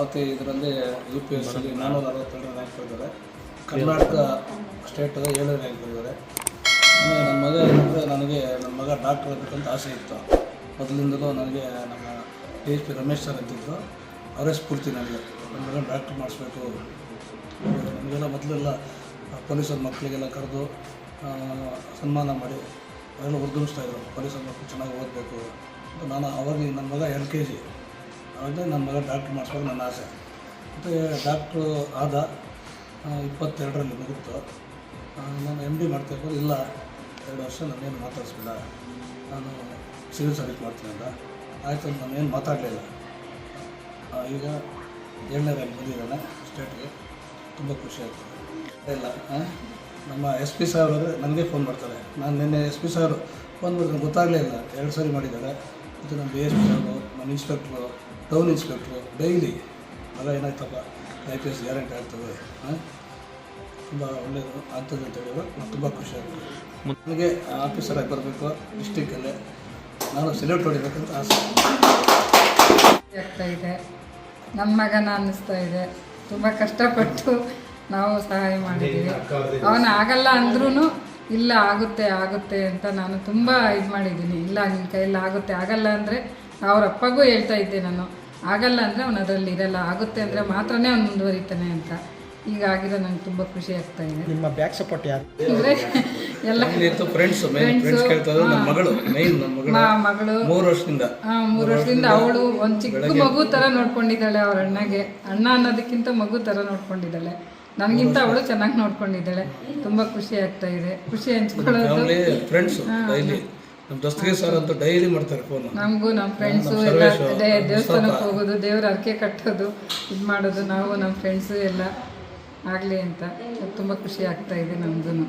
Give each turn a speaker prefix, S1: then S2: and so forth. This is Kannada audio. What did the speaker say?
S1: ಭಾರತಿ ಇದರಲ್ಲಿ UPSC 462 ರ್ಯಾಂಕ್ ಪಡೆದಿದ್ದಾರೆ. ಕರ್ನಾಟಕ ಸ್ಟೇಟ್ 7ನೇ ರ್ಯಾಂಕ್ ಪಡೆದಿದ್ದಾರೆ. ನನ್ನ ಮಗ ಏನಂದರೆ ನನಗೆ ನನ್ನ ಮಗ ಡಾಕ್ಟರ್ ಆಗಬೇಕಂತ ಆಸೆ ಇತ್ತು. ಮೊದಲಿಂದಲೂ ನನಗೆ ನಮ್ಮ DSP ರಮೇಶ್ ಸರ್ ಅಂತಿದ್ರು, ಅವರೇ ಸ್ಫೂರ್ತಿ ನನಗೆ. ನನ್ನ ಮಗ ಡಾಕ್ಟ್ರ್ ಮಾಡಿಸ್ಬೇಕು. ನಮಗೆಲ್ಲ ಮೊದಲೆಲ್ಲ ಪೊಲೀಸರ ಮಕ್ಕಳಿಗೆಲ್ಲ ಕರೆದು ಸನ್ಮಾನ ಮಾಡಿ ಅವರೆಲ್ಲ ಹುರಿದುಂಬಿಸ್ತಾಯಿದ್ರು. ಪೊಲೀಸರ ಮಕ್ಕಳು ಚೆನ್ನಾಗಿ ಓದಬೇಕು ಅಂತ. ನಾನು ಅವಾಗ ನನ್ನ ಮಗ LKG, ಅವಾಗ ನನ್ನ ಮಗ ಡಾಕ್ಟ್ರ್ ಮಾಡಿಸ್ಬೇಕು ನನ್ನ ಆಸೆ. ಮತ್ತು ಡಾಕ್ಟ್ರು ಆದ 22ರಲ್ಲಿ ಮುಗಿತು. ನಾನು MD ಮಾಡ್ತಾಯಿದ್ದು, ಇಲ್ಲ 2 ವರ್ಷ ನಾನೇನು ಮಾತಾಡಿಸ್ಬೇಡ, ನಾನು ಸಿವಿಲ್ ಸರ್ವಿಸ್ ಮಾಡ್ತೀನಿ ಅಂತ. ಆಯಿತು ಅಂತ ನಾನೇನು ಮಾತಾಡಲಿಲ್ಲ. ಈಗ 7ನೇ ರ್ಯಾಂಕ್ ಬಂದಿದ್ದಾನೆ ಸ್ಟೇಟ್ಗೆ. ತುಂಬ ಖುಷಿ ಆಗ್ತದೆ. ಇಲ್ಲ ನಮ್ಮ SP ಸಾಹೇಬ್ ನನಗೆ ಫೋನ್ ಮಾಡ್ತಾರೆ. ನಾನು ನಿನ್ನೆ SP ಸಾಹೇಬ್ ಫೋನ್ ಮಾಡಿದ್ರೆ ಗೊತ್ತಾಗಲೇ ಇಲ್ಲ, 2 ಸರಿ ಮಾಡಿದ್ದಾರೆ. ಮತ್ತು ನಮ್ಮ DSP ಸಾಹೇಬು, ನಮ್ಮ ಇನ್ಸ್ಪೆಕ್ಟ್ರು, ಟೌನ್ ಇನ್ಸ್ಪೆಕ್ಟ್ರು ಡೈಲಿ ಮಗ ಏನಾಯ್ತಪ್ಪ IPS ಗ್ಯಾರಂಟಿ ಆಗ್ತದೆ, ತುಂಬ ಒಳ್ಳೆಯದು ಆಗ್ತದೆ ಅಂತ ಹೇಳಿದ್ರು. ನಾನು ತುಂಬ ಖುಷಿ ಆಗ್ತದೆ. ನನಗೆ ಆಫೀಸರಾಗಿ ಬರಬೇಕು ಡಿಸ್ಟಿಕ್ಕಲ್ಲೇ, ನಾನು ಸೆಲ್ಯೂಟ್ ಹೊಡಿಬೇಕಂತ ಆಸೆ
S2: ಆಗ್ತಾಯಿದೆ. ನನ್ನ ಮಗನ ಅನ್ನಿಸ್ತಾ ಇದೆ. ತುಂಬ ಕಷ್ಟಪಟ್ಟು ನಾವು ಸಹಾಯ ಮಾಡಿದ್ದೀವಿ. ಅವನು ಆಗಲ್ಲ ಅಂದ್ರೂ ಇಲ್ಲ ಆಗುತ್ತೆ ಆಗುತ್ತೆ ಅಂತ ನಾನು ತುಂಬ ಇದು ಮಾಡಿದ್ದೀನಿ. ಇಲ್ಲ ನಿನ್ನ ಕೈಯಲ್ಲಿ ಆಗುತ್ತೆ, ಆಗಲ್ಲ ಅಂದರೆ ಅವ್ರ ಅಪ್ಪಗೂ ಹೇಳ್ತಾ ಇದ್ದೆ ನಾನು, ಆಗಲ್ಲ ಅಂದರೆ ಅವನು ಅದರಲ್ಲಿ ಇರಲ್ಲ, ಆಗುತ್ತೆ ಅಂದರೆ ಮಾತ್ರನೇ ಅವ್ನು ಮುಂದುವರಿತಾನೆ ಅಂತ. ಹೀಗಾಗಿರೋ ನಂಗೆ ತುಂಬ ಖುಷಿ ಆಗ್ತಾ ಇದೆ.
S3: ನಿಮ್ಮ ಬ್ಯಾಕ್ ಸಪೋರ್ಟ್ ಯಾರು
S2: ಅಂದರೆ ಎಲ್ಲ
S1: ಫ್ರೆಂಡ್ಸ್ ಕೇಳ್ತಾರೆ. ನನ್ನ ಮಗಳು ಮೈನ್, ನನ್ನ ಮಗಳು 3 ವರ್ಷದಿಂದ
S2: 3 ವರ್ಷದಿಂದ ಅವಳು ಒಂದು ಚಿಕ್ಕ ಮಗು ಥರ ನೋಡ್ಕೊಂಡಿದ್ದಾಳೆ. ಅವ್ರ ಅಣ್ಣಗೆ, ಅಣ್ಣ ಅನ್ನೋದಕ್ಕಿಂತ ಮಗು ಥರ ನೋಡ್ಕೊಂಡಿದ್ದಾಳೆ. ನನಗಿಂತ ಅವಳು ಚೆನ್ನಾಗಿ ನೋಡ್ಕೊಂಡಿದ್ದಾಳೆ. ತುಂಬ ಖುಷಿ ಆಗ್ತಾ ಇದೆ. ಖುಷಿ ಹಂಚ್ಕೊಳ್ಳೋದು
S1: ಫ್ರೆಂಡ್ಸ್ ಡೈಲಿ ನಮ್ಮ ದಸ್ತಗಿರಿ ಸರ್ ಅಂತ ಡೈಲಿ ಮಾಡ್ತಾರೆ ಫೋನ್.
S2: ನಮಗೂ ನಮ್ಮ ಫ್ರೆಂಡ್ಸು ಎಲ್ಲ ದೇವಸ್ಥಾನಕ್ಕೆ ಹೋಗೋದು, ದೇವ್ರ ಅರ್ಕೆ ಕಟ್ಟೋದು, ಇದು ಮಾಡೋದು, ನಾವು ನಮ್ಮ ಫ್ರೆಂಡ್ಸು ಎಲ್ಲ ಆಗಲಿ ಅಂತ ತುಂಬ ಖುಷಿ ಆಗ್ತಾ ಇದೆ ನಮಗೂ.